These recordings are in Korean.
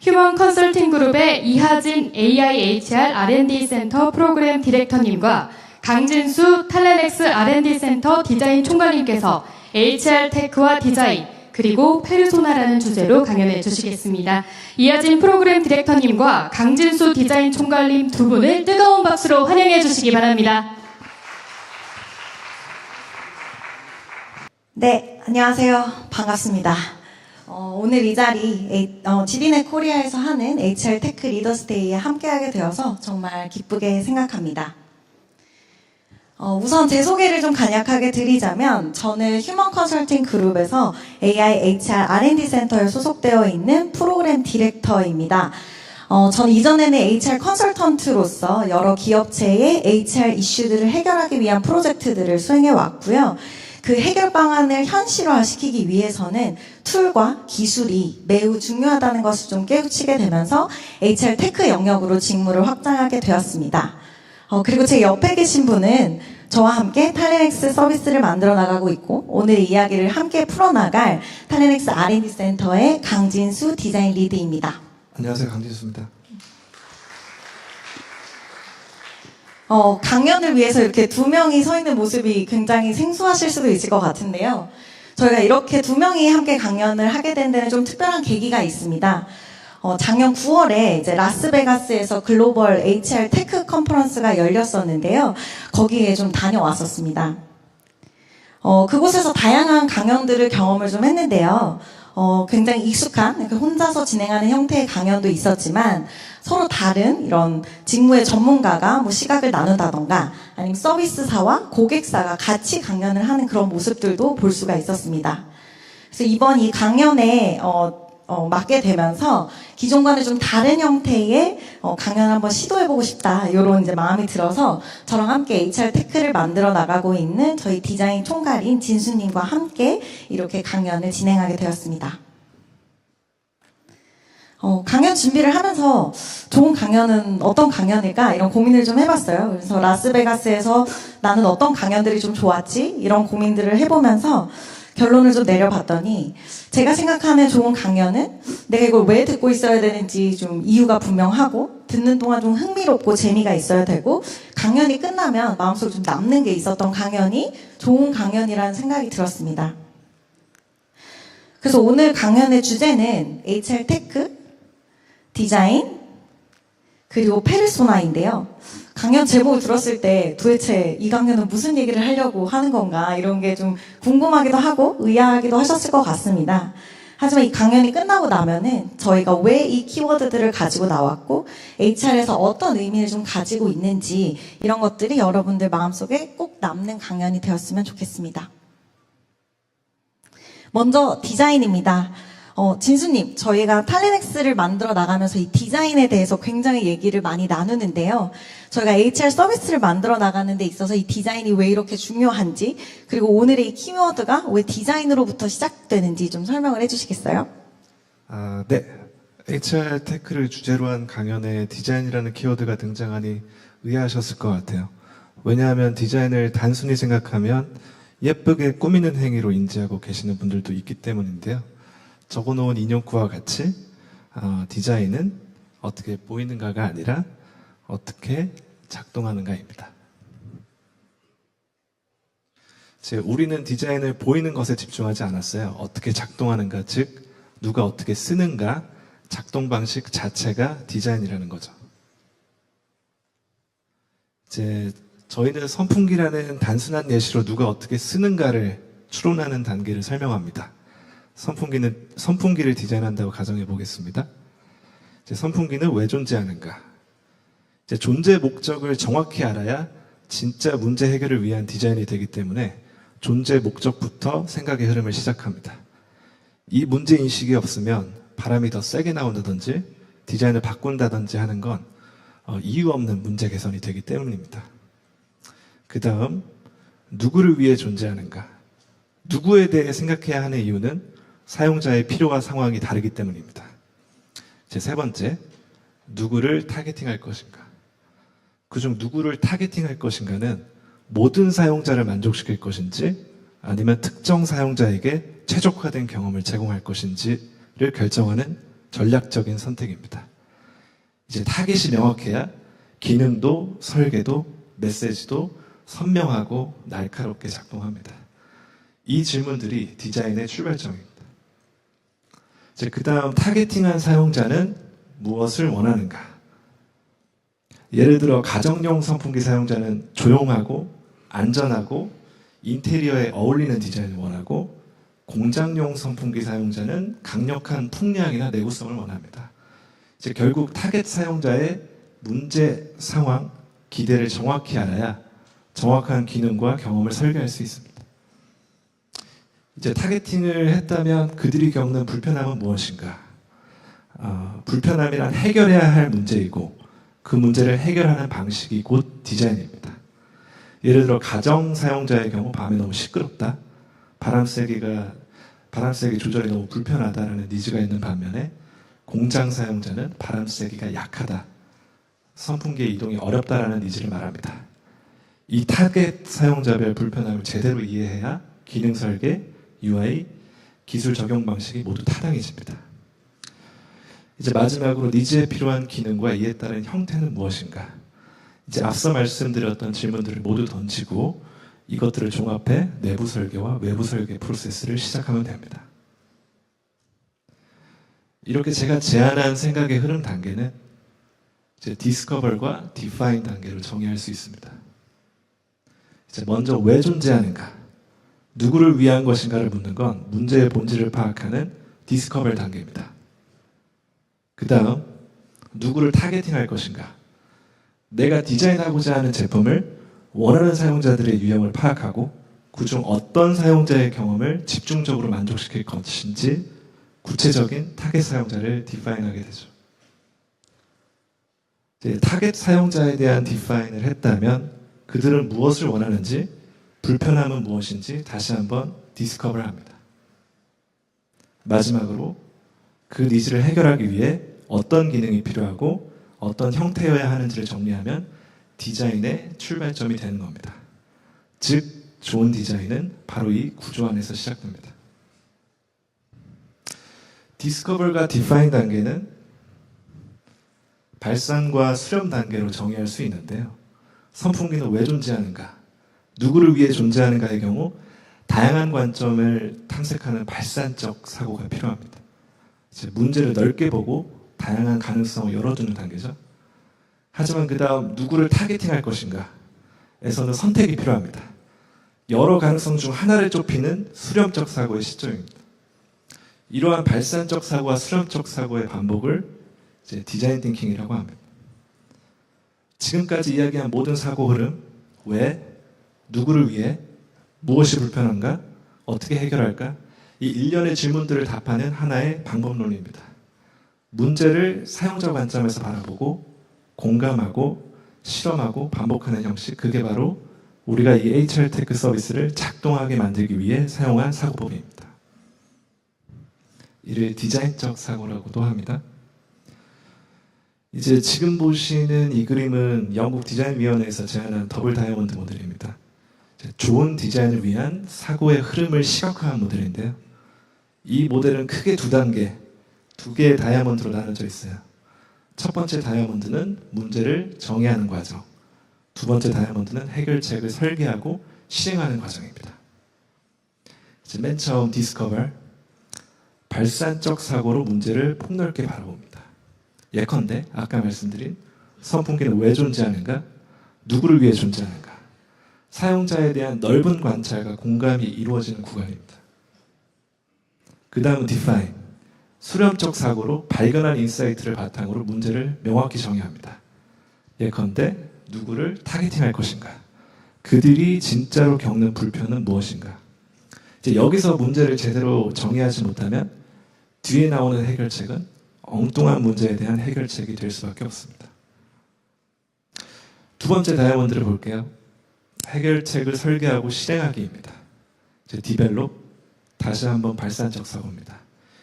휴먼 컨설팅 그룹의 이하진 AI/HR R&D 센터 프로그램 디렉터님과 강진수 탈레넥스 R&D 센터 디자인 총괄님께서 HR 테크와 디자인 그리고 페르소나라는 주제로 강연해 주시겠습니다. 이하진 프로그램 디렉터님과 강진수 디자인 총괄님 두 분을 뜨거운 박수로 환영해 주시기 바랍니다. 네, 안녕하세요. 반갑습니다. 오늘 이 자리 GD넷 코리아에서 하는 HR 테크 리더스 데이에 함께하게 되어서 정말 기쁘게 생각합니다. 우선 제 소개를 좀 간략하게 드리자면 저는 휴먼 컨설팅 그룹에서 AI, HR, R&D 센터에 소속되어 있는 프로그램 디렉터입니다. 저는 이전에는 HR 컨설턴트로서 여러 기업체의 HR 이슈들을 해결하기 위한 프로젝트들을 수행해 왔고요. 그 해결 방안을 현실화시키기 위해서는 툴과 기술이 매우 중요하다는 것을 좀 깨우치게 되면서 HR 테크 영역으로 직무를 확장하게 되었습니다. 그리고 제 옆에 계신 분은 저와 함께 탈레넥스 서비스를 만들어 나가고 있고 오늘 이야기를 함께 풀어나갈 탈레넥스 R&D 센터의 강진수 디자인 리드입니다. 안녕하세요, 강진수입니다. 강연을 위해서 이렇게 두 명이 서 있는 모습이 굉장히 생소하실 수도 있을 것 같은데요. 저희가 이렇게 두 명이 함께 강연을 하게 된 데는 좀 특별한 계기가 있습니다. 작년 9월에 이제 라스베가스에서 글로벌 HR 테크 컨퍼런스가 열렸었는데요. 거기에 좀 다녀왔었습니다. 그곳에서 다양한 강연들을 경험을 좀 했는데요. 굉장히 익숙한 혼자서 진행하는 형태의 강연도 있었지만 서로 다른 이런 직무의 전문가가 뭐 시각을 나눈다던가 아니면 서비스사와 고객사가 같이 강연을 하는 그런 모습들도 볼 수가 있었습니다. 그래서 이번 이 강연에 맡게 되면서 기존과는 좀 다른 형태의 강연 한번 시도해보고 싶다 이런 이제 마음이 들어서 저랑 함께 HR 테크를 만들어 나가고 있는 저희 디자인 총괄인 진수님과 함께 이렇게 강연을 진행하게 되었습니다. 강연 준비를 하면서 좋은 강연은 어떤 강연일까 이런 고민을 좀 해봤어요. 그래서 라스베가스에서 나는 어떤 강연들이 좀 좋았지 이런 고민들을 해보면서 결론을 좀 내려봤더니 제가 생각하는 좋은 강연은 내가 이걸 왜 듣고 있어야 되는지 좀 이유가 분명하고 듣는 동안 좀 흥미롭고 재미가 있어야 되고 강연이 끝나면 마음속에 좀 남는 게 있었던 강연이 좋은 강연이라는 생각이 들었습니다. 그래서 오늘 강연의 주제는 HR 테크, 디자인, 그리고 페르소나인데요. 강연 제목을 들었을 때 도대체 이 강연은 무슨 얘기를 하려고 하는 건가 이런 게 좀 궁금하기도 하고 의아하기도 하셨을 것 같습니다. 하지만 이 강연이 끝나고 나면은 저희가 왜 이 키워드들을 가지고 나왔고 HR에서 어떤 의미를 좀 가지고 있는지 이런 것들이 여러분들 마음속에 꼭 남는 강연이 되었으면 좋겠습니다. 먼저 디자인입니다. 진수님, 저희가 탈레넥스를 만들어 나가면서 이 디자인에 대해서 굉장히 얘기를 많이 나누는데요. 저희가 HR 서비스를 만들어 나가는 데 있어서 이 디자인이 왜 이렇게 중요한지, 그리고 오늘의 이 키워드가 왜 디자인으로부터 시작되는지 좀 설명을 해주시겠어요? 네. HR 테크를 주제로 한 강연에 디자인이라는 키워드가 등장하니 의아하셨을 것 같아요. 왜냐하면 디자인을 단순히 생각하면 예쁘게 꾸미는 행위로 인지하고 계시는 분들도 있기 때문인데요. 적어놓은 인용구와 같이 디자인은 어떻게 보이는가가 아니라 어떻게 작동하는가입니다. 우리는 디자인을 보이는 것에 집중하지 않았어요. 어떻게 작동하는가, 즉 누가 어떻게 쓰는가, 작동 방식 자체가 디자인이라는 거죠. 저희는 선풍기라는 단순한 예시로 누가 어떻게 쓰는가를 추론하는 단계를 설명합니다. 선풍기를 디자인한다고 가정해 보겠습니다. 선풍기는 왜 존재하는가? 존재 목적을 정확히 알아야 진짜 문제 해결을 위한 디자인이 되기 때문에 존재 목적부터 생각의 흐름을 시작합니다. 이 문제 인식이 없으면 바람이 더 세게 나온다든지 디자인을 바꾼다든지 하는 건 이유 없는 문제 개선이 되기 때문입니다. 그 다음, 누구를 위해 존재하는가? 누구에 대해 생각해야 하는 이유는 사용자의 필요와 상황이 다르기 때문입니다. 세 번째, 누구를 타겟팅할 것인가? 그중 누구를 타겟팅할 것인가는 모든 사용자를 만족시킬 것인지 아니면 특정 사용자에게 최적화된 경험을 제공할 것인지를 결정하는 전략적인 선택입니다. 이제 타겟이 명확해야 기능도 설계도 메시지도 선명하고 날카롭게 작동합니다. 이 질문들이 디자인의 출발점입니다. 이제 그 다음 타겟팅한 사용자는 무엇을 원하는가? 예를 들어 가정용 선풍기 사용자는 조용하고 안전하고 인테리어에 어울리는 디자인을 원하고 공장용 선풍기 사용자는 강력한 풍량이나 내구성을 원합니다. 이제 결국 타겟 사용자의 문제, 상황, 기대를 정확히 알아야 정확한 기능과 경험을 설계할 수 있습니다. 이제 타겟팅을 했다면 그들이 겪는 불편함은 무엇인가? 불편함이란 해결해야 할 문제이고 그 문제를 해결하는 방식이 곧 디자인입니다. 예를 들어 가정 사용자의 경우 밤에 너무 시끄럽다. 바람 세기 조절이 너무 불편하다라는 니즈가 있는 반면에 공장 사용자는 바람 세기가 약하다. 선풍기의 이동이 어렵다라는 니즈를 말합니다. 이 타겟 사용자별 불편함을 제대로 이해해야 기능 설계, UI, 기술 적용 방식이 모두 타당해집니다. 이제 마지막으로 니즈에 필요한 기능과 이에 따른 형태는 무엇인가? 이제 앞서 말씀드렸던 질문들을 모두 던지고 이것들을 종합해 내부 설계와 외부 설계 프로세스를 시작하면 됩니다. 이렇게 제가 제안한 생각의 흐름 단계는 이제 디스커버과 디파인 단계로 정의할 수 있습니다. 이제 먼저 왜 존재하는가? 누구를 위한 것인가를 묻는 건 문제의 본질을 파악하는 디스커버 단계입니다. 그 다음 누구를 타겟팅할 것인가? 내가 디자인하고자 하는 제품을 원하는 사용자들의 유형을 파악하고 그중 어떤 사용자의 경험을 집중적으로 만족시킬 것인지 구체적인 타겟 사용자를 디파인하게 되죠. 이제 타겟 사용자에 대한 디파인을 했다면 그들은 무엇을 원하는지 불편함은 무엇인지 다시 한번 디스커버를 합니다. 마지막으로 그 니즈를 해결하기 위해 어떤 기능이 필요하고 어떤 형태여야 하는지를 정리하면 디자인의 출발점이 되는 겁니다. 즉, 좋은 디자인은 바로 이 구조 안에서 시작됩니다. 디스커버가 디파인 단계는 발산과 수렴 단계로 정의할 수 있는데요. 선풍기는 왜 존재하는가? 누구를 위해 존재하는가의 경우 다양한 관점을 탐색하는 발산적 사고가 필요합니다. 이제 문제를 넓게 보고 다양한 가능성을 열어두는 단계죠. 하지만 그 다음 누구를 타겟팅할 것인가 에서는 선택이 필요합니다. 여러 가능성 중 하나를 좁히는 수렴적 사고의 시점입니다. 이러한 발산적 사고와 수렴적 사고의 반복을 이제 디자인 띵킹이라고 합니다. 지금까지 이야기한 모든 사고 흐름, 왜, 누구를 위해, 무엇이 불편한가, 어떻게 해결할까, 이 일련의 질문들을 답하는 하나의 방법론입니다. 문제를 사용자 관점에서 바라보고 공감하고 실험하고 반복하는 형식, 그게 바로 우리가 이 HR 테크 서비스를 작동하게 만들기 위해 사용한 사고법입니다. 이를 디자인적 사고라고도 합니다. 이제 지금 보시는 이 그림은 영국 디자인위원회에서 제안한 더블 다이아몬드 모델입니다. 좋은 디자인을 위한 사고의 흐름을 시각화한 모델인데요. 이 모델은 크게 두 개의 다이아몬드로 나눠져 있어요. 첫 번째 다이아몬드는 문제를 정의하는 과정, 두 번째 다이아몬드는 해결책을 설계하고 실행하는 과정입니다. 이제 맨 처음 디스커버, 발산적 사고로 문제를 폭넓게 바라봅니다. 예컨대 아까 말씀드린 선풍기는 왜 존재하는가, 누구를 위해 존재하는가, 사용자에 대한 넓은 관찰과 공감이 이루어지는 구간입니다. 그 다음은 디파인, 수렴적 사고로 발견한 인사이트를 바탕으로 문제를 명확히 정의합니다. 예컨대 누구를 타겟팅할 것인가, 그들이 진짜로 겪는 불편은 무엇인가. 이제 여기서 문제를 제대로 정의하지 못하면 뒤에 나오는 해결책은 엉뚱한 문제에 대한 해결책이 될 수밖에 없습니다. 두 번째 다이아몬드를 볼게요. 해결책을 설계하고 실행하기입니다. 이제 디벨롭, 다시 한번 발산적 사고입니다.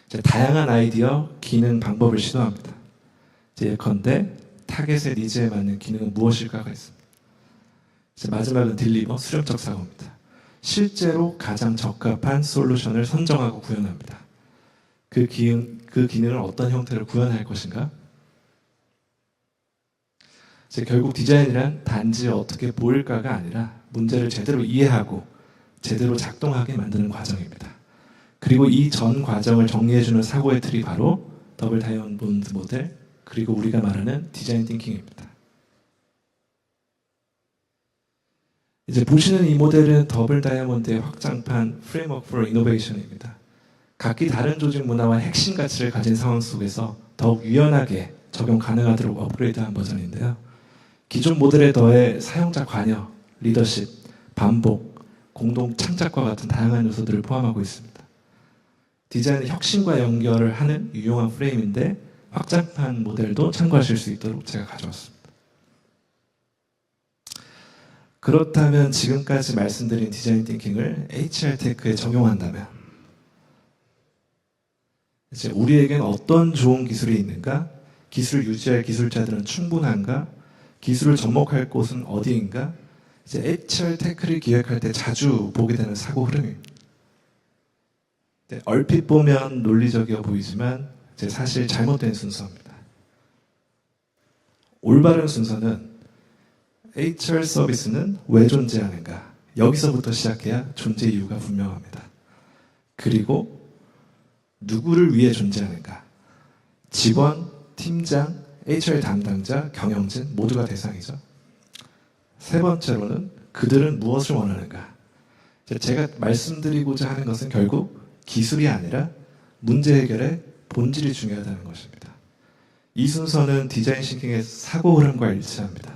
이제 다양한 아이디어, 기능, 방법을 시도합니다. 이제 예컨대 타겟의 니즈에 맞는 기능은 무엇일까가 있습니다. 이제 마지막은 딜리버, 수렴적 사고입니다. 실제로 가장 적합한 솔루션을 선정하고 구현합니다. 그 기능을 어떤 형태로 구현할 것인가? 결국 디자인이란 단지 어떻게 보일까가 아니라 문제를 제대로 이해하고 제대로 작동하게 만드는 과정입니다. 그리고 이 전 과정을 정리해주는 사고의 틀이 바로 더블 다이아몬드 모델, 그리고 우리가 말하는 디자인 띵킹입니다. 이제 보시는 이 모델은 더블 다이아몬드의 확장판 Framework for Innovation입니다. 각기 다른 조직 문화와 핵심 가치를 가진 상황 속에서 더욱 유연하게 적용 가능하도록 업그레이드한 버전인데요. 기존 모델에 더해 사용자 관여, 리더십, 반복, 공동 창작과 같은 다양한 요소들을 포함하고 있습니다. 디자인의 혁신과 연결을 하는 유용한 프레임인데 확장판 모델도 참고하실 수 있도록 제가 가져왔습니다. 그렇다면 지금까지 말씀드린 디자인 띵킹을 HR 테크에 적용한다면 이제 우리에겐 어떤 좋은 기술이 있는가? 기술을 유지할 기술자들은 충분한가? 기술을 접목할 곳은 어디인가? 이제 HR 테크를 기획할 때 자주 보게 되는 사고 흐름입니다. 얼핏 보면 논리적이어 보이지만 이제 사실 잘못된 순서입니다. 올바른 순서는 HR 서비스는 왜 존재하는가? 여기서부터 시작해야 존재 이유가 분명합니다. 그리고 누구를 위해 존재하는가? 직원, 팀장, HR 담당자, 경영진 모두가 대상이죠. 세 번째로는 그들은 무엇을 원하는가? 제가 말씀드리고자 하는 것은 결국 기술이 아니라 문제 해결의 본질이 중요하다는 것입니다. 이 순서는 디자인 싱킹의 사고 흐름과 일치합니다.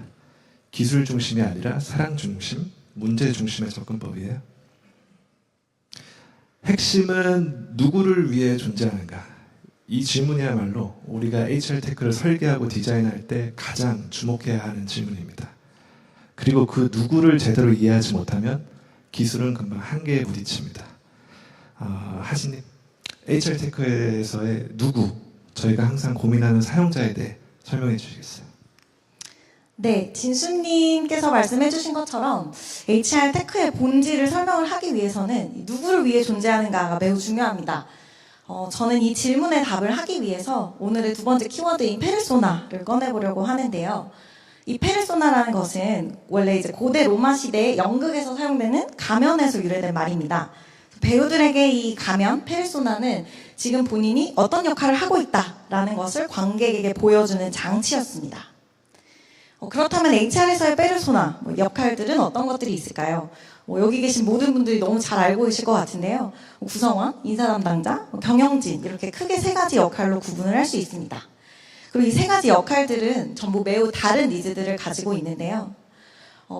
기술 중심이 아니라 사람 중심, 문제 중심의 접근법이에요. 핵심은 누구를 위해 존재하는가? 이 질문이야말로 우리가 HR 테크를 설계하고 디자인할 때 가장 주목해야 하는 질문입니다. 그리고 그 누구를 제대로 이해하지 못하면 기술은 금방 한계에 부딪힙니다. 하진님, HR 테크에서의 누구, 저희가 항상 고민하는 사용자에 대해 설명해 주시겠어요? 네, 진수님께서 말씀해 주신 것처럼 HR 테크의 본질을 설명을 하기 위해서는 누구를 위해 존재하는가가 매우 중요합니다. 저는 이 질문에 답을 하기 위해서 오늘의 두 번째 키워드인 페르소나를 꺼내보려고 하는데요. 이 페르소나라는 것은 원래 이제 고대 로마 시대의 연극에서 사용되는 가면에서 유래된 말입니다. 배우들에게 이 가면, 페르소나는 지금 본인이 어떤 역할을 하고 있다라는 것을 관객에게 보여주는 장치였습니다. 그렇다면 HR에서의 페르소나, 역할들은 어떤 것들이 있을까요? 여기 계신 모든 분들이 너무 잘 알고 계실 것 같은데요. 구성원, 인사 담당자, 경영진 이렇게 크게 세 가지 역할로 구분을 할 수 있습니다. 그리고 이 세 가지 역할들은 전부 매우 다른 니즈들을 가지고 있는데요.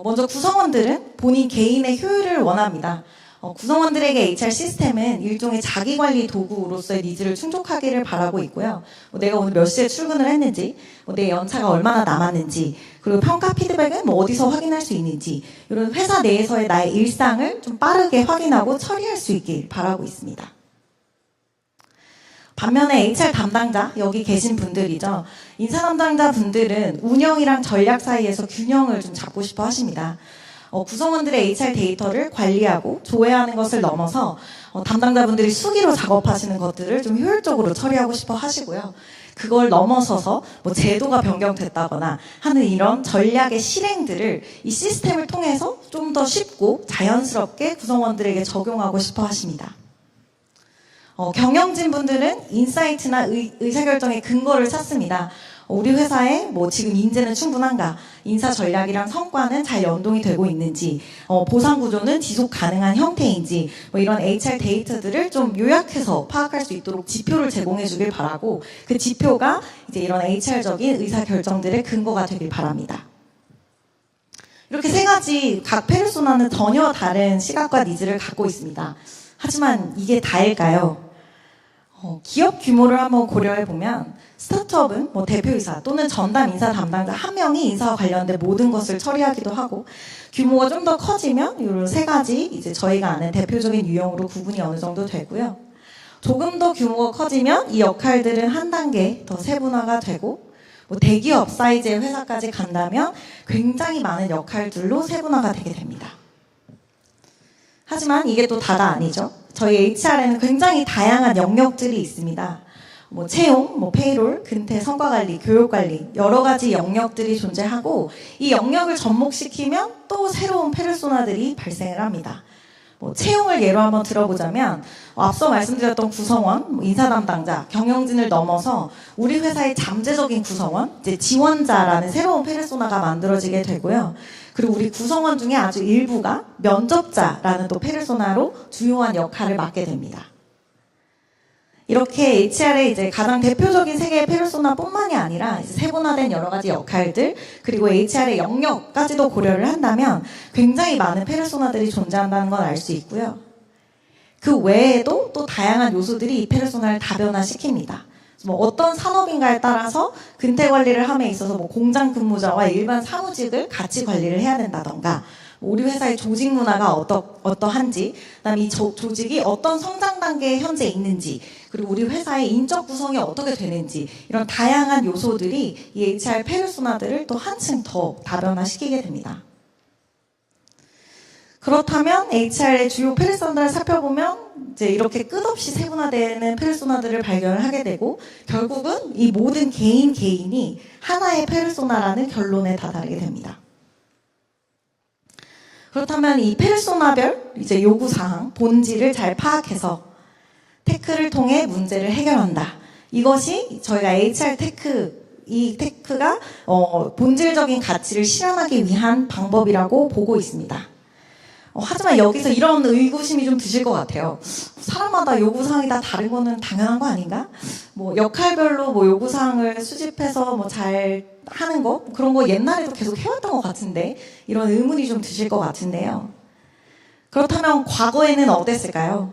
먼저 구성원들은 본인 개인의 효율을 원합니다. 구성원들에게 HR 시스템은 일종의 자기관리 도구로서의 니즈를 충족하기를 바라고 있고요. 내가 오늘 몇 시에 출근을 했는지, 내 연차가 얼마나 남았는지, 그리고 평가 피드백은 어디서 확인할 수 있는지, 이런 회사 내에서의 나의 일상을 좀 빠르게 확인하고 처리할 수 있길 바라고 있습니다. 반면에 HR 담당자, 여기 계신 분들이죠. 인사 담당자 분들은 운영이랑 전략 사이에서 균형을 좀 잡고 싶어 하십니다. 구성원들의 HR 데이터를 관리하고 조회하는 것을 넘어서 담당자분들이 수기로 작업하시는 것들을 좀 효율적으로 처리하고 싶어 하시고요. 그걸 넘어서서 제도가 변경됐다거나 하는 이런 전략의 실행들을 이 시스템을 통해서 좀 더 쉽고 자연스럽게 구성원들에게 적용하고 싶어 하십니다. 경영진 분들은 인사이트나 의사결정의 근거를 찾습니다. 우리 회사에 지금 인재는 충분한가, 인사 전략이랑 성과는 잘 연동이 되고 있는지, 보상 구조는 지속 가능한 형태인지, 이런 HR 데이터들을 좀 요약해서 파악할 수 있도록 지표를 제공해 주길 바라고, 그 지표가 이제 이런 HR적인 의사 결정들의 근거가 되길 바랍니다. 이렇게 세 가지 각 페르소나는 전혀 다른 시각과 니즈를 갖고 있습니다. 하지만 이게 다일까요? 기업 규모를 한번 고려해보면 스타트업은 대표이사 또는 전담 인사 담당자 한 명이 인사와 관련된 모든 것을 처리하기도 하고, 규모가 좀 더 커지면 이런 세 가지 이제 저희가 아는 대표적인 유형으로 구분이 어느 정도 되고요. 조금 더 규모가 커지면 이 역할들은 한 단계 더 세분화가 되고, 대기업 사이즈의 회사까지 간다면 굉장히 많은 역할들로 세분화가 되게 됩니다. 하지만 이게 또 다가 아니죠. 저희 HR에는 굉장히 다양한 영역들이 있습니다. 뭐 채용, 뭐 페이롤, 근태, 성과관리, 교육관리 여러 가지 영역들이 존재하고 이 영역을 접목시키면 또 새로운 페르소나들이 발생을 합니다. 뭐 채용을 예로 한번 들어보자면 앞서 말씀드렸던 구성원, 인사 담당자, 경영진을 넘어서 우리 회사의 잠재적인 구성원, 이제 지원자라는 새로운 페르소나가 만들어지게 되고요. 그리고 우리 구성원 중에 아주 일부가 면접자라는 또 페르소나로 주요한 역할을 맡게 됩니다. 이렇게 HR의 이제 가장 대표적인 세 개의 페르소나뿐만이 아니라 이제 세분화된 여러 가지 역할들 그리고 HR의 영역까지도 고려를 한다면 굉장히 많은 페르소나들이 존재한다는 걸 알 수 있고요. 그 외에도 또 다양한 요소들이 이 페르소나를 다변화시킵니다. 뭐 어떤 산업인가에 따라서 근태 관리를 함에 있어서 뭐 공장 근무자와 일반 사무직을 같이 관리를 해야 된다던가 우리 회사의 조직 문화가 어떠한지, 그다음에 이 조직이 어떤 성장 단계에 현재 있는지, 그리고 우리 회사의 인적 구성이 어떻게 되는지 이런 다양한 요소들이 이 HR 페르소나들을 또 한층 더 다변화시키게 됩니다. 그렇다면 HR의 주요 페르소나를 살펴보면 이제 이렇게 끝없이 세분화되는 페르소나들을 발견을 하게 되고 결국은 이 모든 개인이 하나의 페르소나라는 결론에 다다르게 됩니다. 그렇다면 이 페르소나별 이제 요구사항, 본질을 잘 파악해서 테크를 통해 문제를 해결한다. 이것이 저희가 HR 테크, 이 테크가 본질적인 가치를 실현하기 위한 방법이라고 보고 있습니다. 하지만 여기서 이런 의구심이 좀 드실 것 같아요. 사람마다 요구사항이 다 다른 거는 당연한 거 아닌가? 뭐 역할별로 뭐 요구사항을 수집해서 뭐 잘 하는 거? 그런 거 옛날에도 계속 해왔던 것 같은데 이런 의문이 좀 드실 것 같은데요. 그렇다면 과거에는 어땠을까요?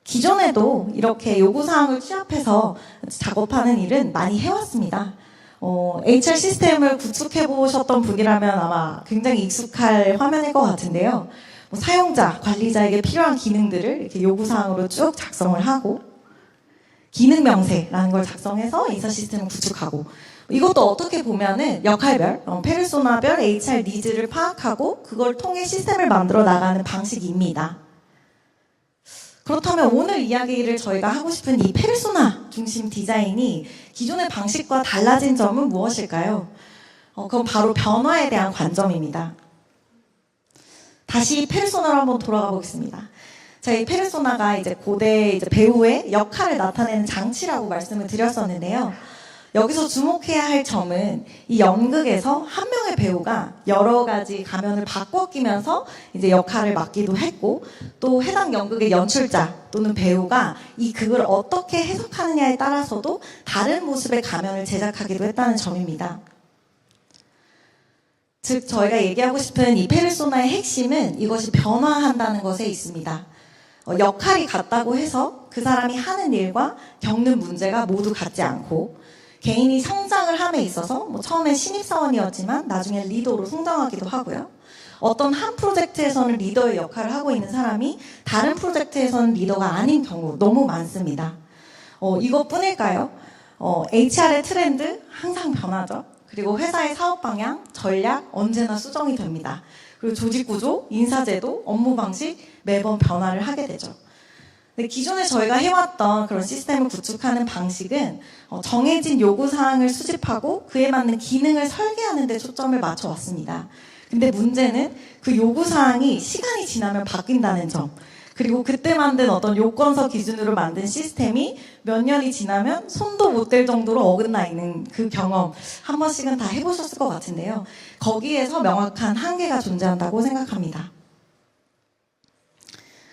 기존에도 이렇게 요구사항을 취합해서 작업하는 일은 많이 해왔습니다. HR 시스템을 구축해 보셨던 분이라면 아마 굉장히 익숙할 화면일 것 같은데요. 사용자, 관리자에게 필요한 기능들을 이렇게 요구사항으로 쭉 작성을 하고 기능 명세라는 걸 작성해서 인사 시스템을 구축하고 이것도 어떻게 보면은 역할별, 페르소나별 HR 니즈를 파악하고 그걸 통해 시스템을 만들어 나가는 방식입니다. 그렇다면 오늘 이야기를 저희가 하고 싶은 이 페르소나 중심 디자인이 기존의 방식과 달라진 점은 무엇일까요? 그건 바로 변화에 대한 관점입니다. 다시 페르소나로 한번 돌아가 보겠습니다. 이 페르소나가 이제 고대 이제 배우의 역할을 나타내는 장치라고 말씀을 드렸었는데요. 여기서 주목해야 할 점은 이 연극에서 한 명의 배우가 여러 가지 가면을 바꿔 끼면서 이제 역할을 맡기도 했고 또 해당 연극의 연출자 또는 배우가 이 극을 어떻게 해석하느냐에 따라서도 다른 모습의 가면을 제작하기도 했다는 점입니다. 즉 저희가 얘기하고 싶은 이 페르소나의 핵심은 이것이 변화한다는 것에 있습니다. 역할이 같다고 해서 그 사람이 하는 일과 겪는 문제가 모두 같지 않고 개인이 성장을 함에 있어서 뭐 처음엔 신입사원이었지만 나중에 리더로 성장하기도 하고요. 어떤 한 프로젝트에서는 리더의 역할을 하고 있는 사람이 다른 프로젝트에서는 리더가 아닌 경우 너무 많습니다. 이것뿐일까요? HR의 트렌드 항상 변하죠. 그리고 회사의 사업 방향, 전략 언제나 수정이 됩니다. 그리고 조직 구조, 인사제도, 업무 방식 매번 변화를 하게 되죠. 근데 기존에 저희가 해왔던 그런 시스템을 구축하는 방식은 정해진 요구사항을 수집하고 그에 맞는 기능을 설계하는 데 초점을 맞춰왔습니다. 근데 문제는 그 요구사항이 시간이 지나면 바뀐다는 점, 그리고 그때 만든 어떤 요건서 기준으로 만든 시스템이 몇 년이 지나면 손도 못 댈 정도로 어긋나 있는 그 경험 한 번씩은 다 해보셨을 것 같은데요. 거기에서 명확한 한계가 존재한다고 생각합니다.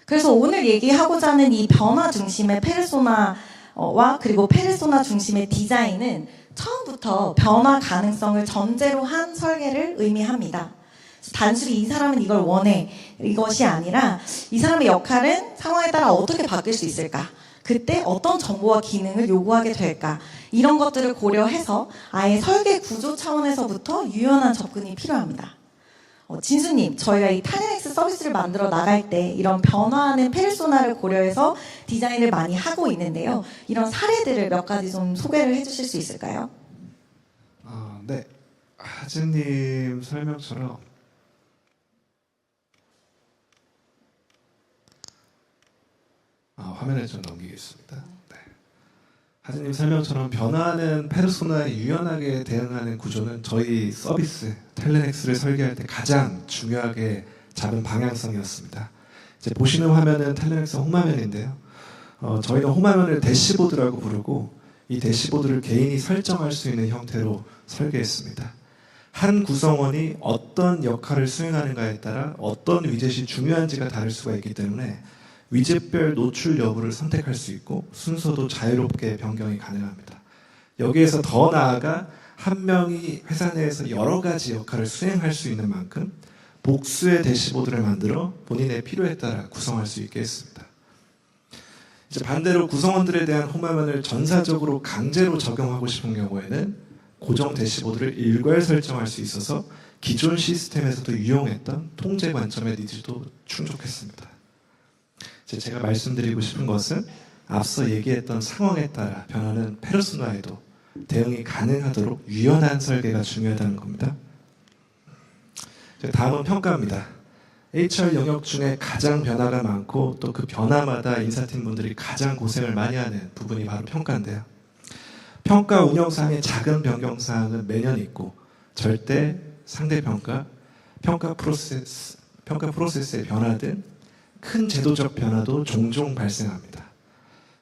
그래서 오늘 얘기하고자 하는 이 변화 중심의 페르소나와 그리고 페르소나 중심의 디자인은 처음부터 변화 가능성을 전제로 한 설계를 의미합니다. 단순히 이 사람은 이걸 원해 이것이 아니라 이 사람의 역할은 상황에 따라 어떻게 바뀔 수 있을까? 그때 어떤 정보와 기능을 요구하게 될까? 이런 것들을 고려해서 아예 설계 구조 차원에서부터 유연한 접근이 필요합니다. 진수님, 저희가 이 탈레넥스 서비스를 만들어 나갈 때 이런 변화하는 페르소나를 고려해서 디자인을 많이 하고 있는데요. 이런 사례들을 몇 가지 좀 소개를 해주실 수 있을까요? 네. 하즈님 설명처럼 화면에 좀 넘기겠습니다. 네. 하진님 설명처럼 변화하는 페르소나에 유연하게 대응하는 구조는 저희 서비스 텔레넥스를 설계할 때 가장 중요하게 잡은 방향성이었습니다. 이제 보시는 화면은 텔레넥스 홈화면인데요. 저희는 홈화면을 대시보드라고 부르고 이 대시보드를 개인이 설정할 수 있는 형태로 설계했습니다. 한 구성원이 어떤 역할을 수행하는가에 따라 어떤 위젯이 중요한지가 다를 수가 있기 때문에 위젯별 노출 여부를 선택할 수 있고 순서도 자유롭게 변경이 가능합니다. 여기에서 더 나아가 한 명이 회사 내에서 여러 가지 역할을 수행할 수 있는 만큼 복수의 대시보드를 만들어 본인의 필요에 따라 구성할 수 있게 했습니다. 이제 반대로 구성원들에 대한 홈화면을 전사적으로 강제로 적용하고 싶은 경우에는 고정 대시보드를 일괄 설정할 수 있어서 기존 시스템에서도 유용했던 통제 관점의 니즈도 충족했습니다. 제가 말씀드리고 싶은 것은 앞서 얘기했던 상황에 따라 변하는 페르소나에도 대응이 가능하도록 유연한 설계가 중요하다는 겁니다. 다음은 평가입니다. HR 영역 중에 가장 변화가 많고 또 그 변화마다 인사팀 분들이 가장 고생을 많이 하는 부분이 바로 평가인데요. 평가 운영상의 작은 변경사항은 매년 있고 절대 상대평가, 평가 프로세스의 변화 등 큰 제도적 변화도 종종 발생합니다.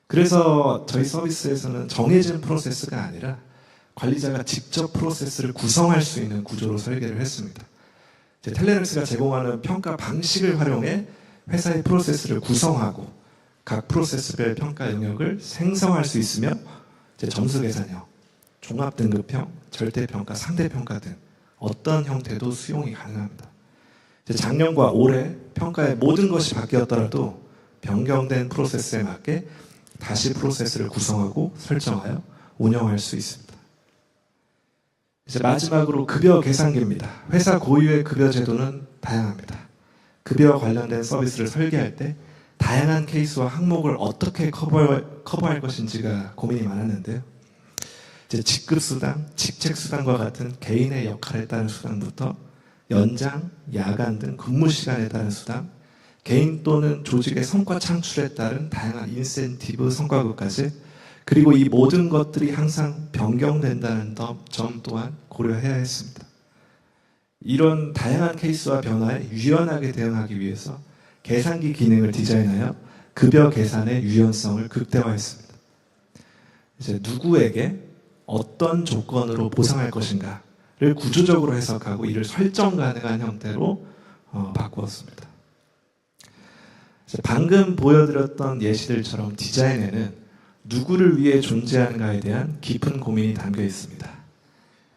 그래서 저희 서비스에서는 정해진 프로세스가 아니라 관리자가 직접 프로세스를 구성할 수 있는 구조로 설계를 했습니다. 텔레넥스가 제공하는 평가 방식을 활용해 회사의 프로세스를 구성하고 각 프로세스별 평가 영역을 생성할 수 있으며 점수 계산형, 종합 등급형, 절대평가, 상대평가 등 어떤 형태도 수용이 가능합니다. 작년과 올해 평가의 모든 것이 바뀌었더라도 변경된 프로세스에 맞게 다시 프로세스를 구성하고 설정하여 운영할 수 있습니다. 이제 마지막으로 급여 계산기입니다. 회사 고유의 급여 제도는 다양합니다. 급여 관련된 서비스를 설계할 때 다양한 케이스와 항목을 어떻게 커버할 것인지가 고민이 많았는데요. 이제 직급수당, 직책수당과 같은 개인의 역할에 따른 수당부터 연장, 야간 등 근무 시간에 따른 수당, 개인 또는 조직의 성과 창출에 따른 다양한 인센티브 성과급까지, 그리고 이 모든 것들이 항상 변경된다는 점 또한 고려해야 했습니다. 이런 다양한 케이스와 변화에 유연하게 대응하기 위해서 계산기 기능을 디자인하여 급여 계산의 유연성을 극대화했습니다. 이제 누구에게 어떤 조건으로 보상할 것인가를 구조적으로 해석하고 이를 설정 가능한 형태로 바꾸었습니다. 방금 보여드렸던 예시들처럼 디자인에는 누구를 위해 존재하는가에 대한 깊은 고민이 담겨 있습니다.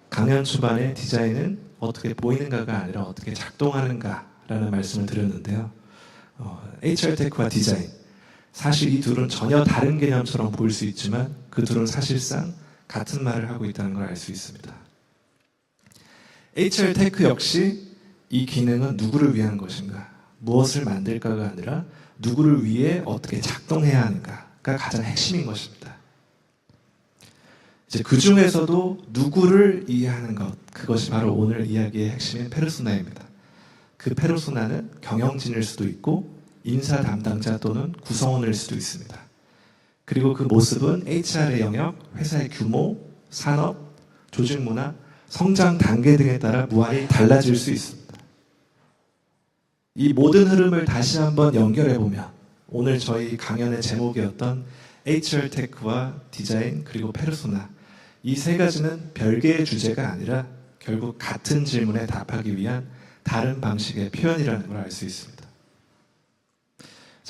강연 초반에 디자인은 어떻게 보이는가가 아니라 어떻게 작동하는가라는 말씀을 드렸는데요. HR 테크와 디자인, 사실 이 둘은 전혀 다른 개념처럼 보일 수 있지만 그 둘은 사실상 같은 말을 하고 있다는 걸 알 수 있습니다. HR 테크 역시 이 기능은 누구를 위한 것인가, 무엇을 만들까가 아니라 누구를 위해 어떻게 작동해야 하는가가 가장 핵심인 것입니다. 이제 그 중에서도 누구를 이해하는 것, 그것이 바로 오늘 이야기의 핵심인 페르소나입니다. 그 페르소나는 경영진일 수도 있고 인사 담당자 또는 구성원일 수도 있습니다. 그리고 그 모습은 HR의 영역, 회사의 규모, 산업, 조직 문화, 성장 단계 등에 따라 무한히 달라질 수 있습니다. 이 모든 흐름을 다시 한번 연결해보면 오늘 저희 강연의 제목이었던 HR 테크와 디자인 그리고 페르소나, 이 세 가지는 별개의 주제가 아니라 결국 같은 질문에 답하기 위한 다른 방식의 표현이라는 걸 알 수 있습니다.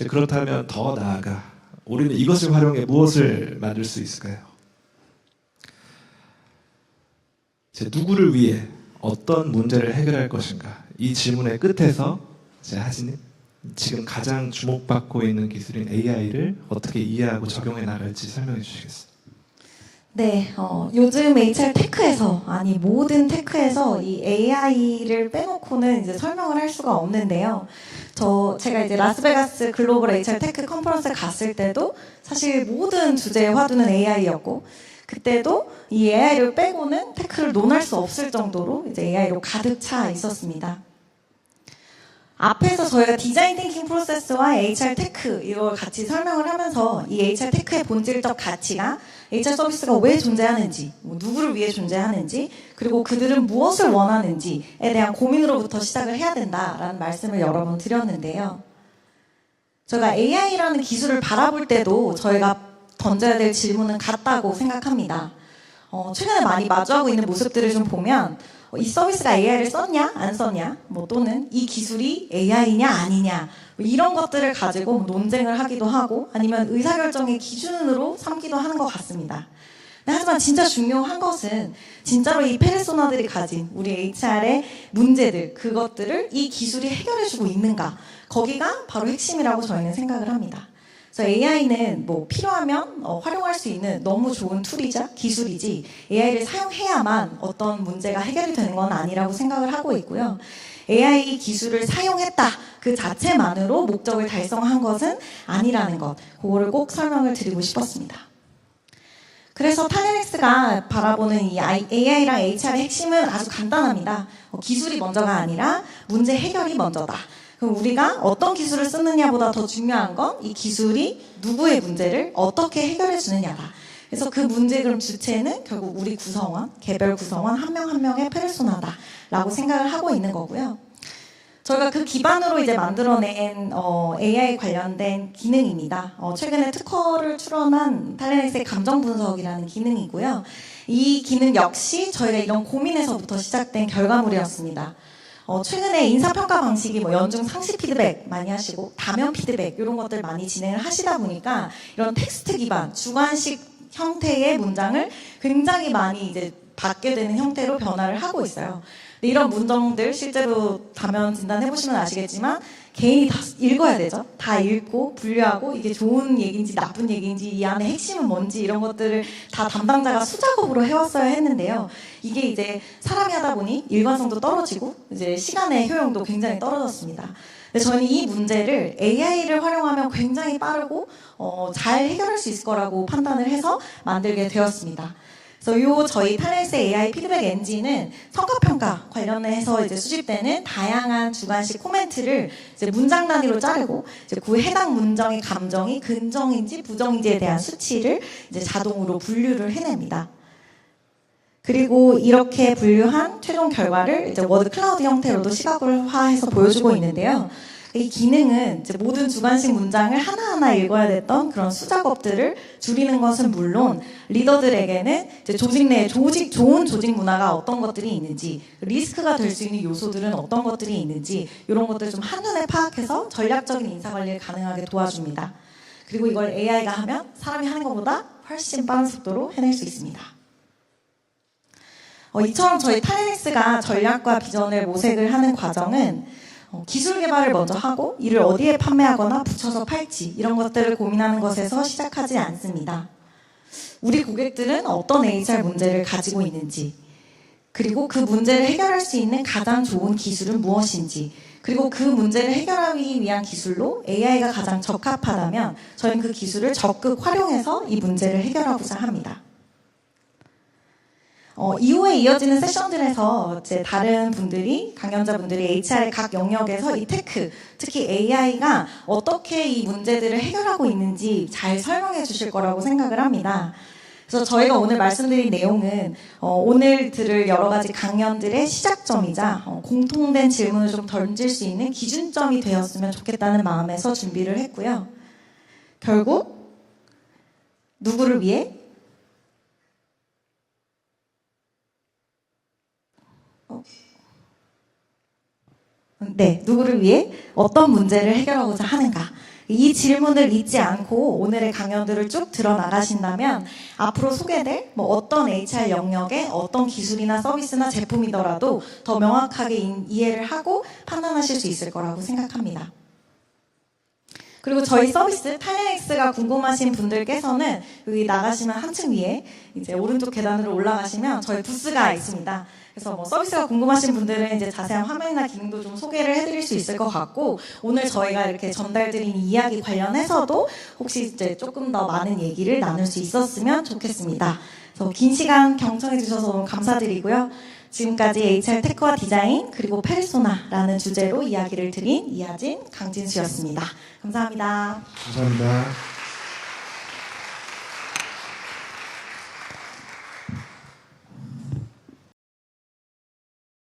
그렇다면 더 나아가 우리는 이것을 활용해 무엇을 만들 수 있을까요? 누구를 위해 어떤 문제를 해결할 것인가, 이 질문의 끝에서 하진님, 지금 가장 주목받고 있는 기술인 AI를 어떻게 이해하고 적용해 나갈지 설명해 주시겠어요? 네, 요즘 HR 테크에서, 아니 모든 테크에서 이 AI를 빼놓고는 이제 설명을 할 수가 없는데요. 제가 이제 라스베가스 글로벌 HR 테크 컨퍼런스에 갔을 때도 사실 모든 주제의 화두는 AI였고, 그때도 이 AI를 빼고는 테크를 논할 수 없을 정도로 이제 AI로 가득 차 있었습니다. 앞에서 저희가 디자인 띵킹 프로세스와 HR 테크 이걸 같이 설명을 하면서 이 HR 테크의 본질적 가치가 HR 서비스가 왜 존재하는지, 누구를 위해 존재하는지, 그리고 그들은 무엇을 원하는지에 대한 고민으로부터 시작을 해야 된다라는 말씀을 여러 번 드렸는데요. 저희가 AI라는 기술을 바라볼 때도 저희가 던져야 될 질문은 같다고 생각합니다. 최근에 많이 마주하고 있는 모습들을 좀 보면 이 서비스가 AI를 썼냐 안 썼냐 또는 이 기술이 AI냐 아니냐 이런 것들을 가지고 논쟁을 하기도 하고 아니면 의사결정의 기준으로 삼기도 하는 것 같습니다. 하지만 진짜 중요한 것은 진짜로 이 페르소나들이 가진 우리 HR의 문제들 그것들을 이 기술이 해결해주고 있는가 거기가 바로 핵심이라고 저희는 생각을 합니다. 그래서 AI는 필요하면 활용할 수 있는 너무 좋은 툴이자 기술이지 AI를 사용해야만 어떤 문제가 해결이 되는 건 아니라고 생각을 하고 있고요. AI 기술을 사용했다 그 자체만으로 목적을 달성한 것은 아니라는 것 그거를 꼭 설명을 드리고 싶었습니다. 그래서 탈레넥스가 바라보는 이 AI랑 HR의 핵심은 아주 간단합니다. 기술이 먼저가 아니라 문제 해결이 먼저다. 그럼 우리가 어떤 기술을 쓰느냐보다 더 중요한 건 이 기술이 누구의 문제를 어떻게 해결해 주느냐다. 그래서 그 문제 그럼 주체는 결국 우리 구성원, 개별 구성원 한 명 한 명의 페르소나다라고 생각을 하고 있는 거고요. 저희가 그 기반으로 이제 만들어낸 AI 관련된 기능입니다. 최근에 특허를 출원한 탈레넥스의 감정 분석이라는 기능이고요. 이 기능 역시 저희가 이런 고민에서부터 시작된 결과물이었습니다. 최근에 인사평가 방식이 연중 상시 피드백 많이 하시고 다면 피드백 이런 것들 많이 진행을 하시다 보니까 이런 텍스트 기반 주관식 형태의 문장을 굉장히 많이 이제 받게 되는 형태로 변화를 하고 있어요. 이런 문장들 실제로 다면 진단해보시면 아시겠지만 개인이 다 읽어야 되죠. 다 읽고 분류하고 이게 좋은 얘기인지 나쁜 얘기인지 이 안에 핵심은 뭔지 이런 것들을 다 담당자가 수작업으로 해왔어야 했는데요. 이게 이제 사람이 하다 보니 일관성도 떨어지고 이제 시간의 효용도 굉장히 떨어졌습니다. 근데 저는 이 문제를 AI를 활용하면 굉장히 빠르고 잘 해결할 수 있을 거라고 판단을 해서 만들게 되었습니다. 그래서 저희 탈레넥스 AI 피드백 엔진은 성과평가 관련해서 이제 수집되는 다양한 주관식 코멘트를 이제 문장 단위로 자르고 이제 그 해당 문장의 감정이 긍정인지 부정인지에 대한 수치를 이제 자동으로 분류를 해냅니다. 그리고 이렇게 분류한 최종 결과를 이제 워드 클라우드 형태로도 시각화해서 보여주고 있는데요. 이 기능은 이제 모든 주관식 문장을 하나하나 읽어야 됐던 그런 수작업들을 줄이는 것은 물론 리더들에게는 이제 조직 내 좋은 조직 문화가 어떤 것들이 있는지 리스크가 될 수 있는 요소들은 어떤 것들이 있는지 이런 것들을 좀 한눈에 파악해서 전략적인 인사관리를 가능하게 도와줍니다. 그리고 이걸 AI가 하면 사람이 하는 것보다 훨씬 빠른 속도로 해낼 수 있습니다. 이처럼 저희 탈레넥스가 전략과 비전을 모색을 하는 과정은 기술 개발을 먼저 하고 이를 어디에 판매하거나 붙여서 팔지 이런 것들을 고민하는 것에서 시작하지 않습니다. 우리 고객들은 어떤 HR 문제를 가지고 있는지 그리고 그 문제를 해결할 수 있는 가장 좋은 기술은 무엇인지 그리고 그 문제를 해결하기 위한 기술로 AI가 가장 적합하다면 저희는 그 기술을 적극 활용해서 이 문제를 해결하고자 합니다. 이후에 이어지는 세션들에서 이제 다른 분들이, 강연자분들이 HR의 각 영역에서 이 테크, 특히 AI가 어떻게 이 문제들을 해결하고 있는지 잘 설명해 주실 거라고 생각을 합니다. 그래서 저희가 오늘 말씀드린 내용은 오늘 들을 여러 가지 강연들의 시작점이자 공통된 질문을 좀 던질 수 있는 기준점이 되었으면 좋겠다는 마음에서 준비를 했고요. 결국 누구를 위해? 네, 누구를 위해 어떤 문제를 해결하고자 하는가? 이 질문을 잊지 않고 오늘의 강연들을 쭉 들어나가신다면 앞으로 소개될 어떤 HR 영역의 어떤 기술이나 서비스나 제품이더라도 더 명확하게 이해를 하고 판단하실 수 있을 거라고 생각합니다. 그리고 저희 서비스 탈레넥스가 궁금하신 분들께서는 여기 나가시면 한층 위에 이제 오른쪽 계단으로 올라가시면 저희 부스가 있습니다. 그래서 서비스가 궁금하신 분들은 이제 자세한 화면이나 기능도 좀 소개를 해드릴 수 있을 것 같고 오늘 저희가 이렇게 전달드린 이야기 관련해서도 혹시 이제 조금 더 많은 얘기를 나눌 수 있었으면 좋겠습니다. 그래서 긴 시간 경청해 주셔서 너무 감사드리고요. 지금까지 HR 테크와 디자인 그리고 페르소나라는 주제로 이야기를 드린 이하진, 강진수였습니다. 감사합니다. 감사합니다.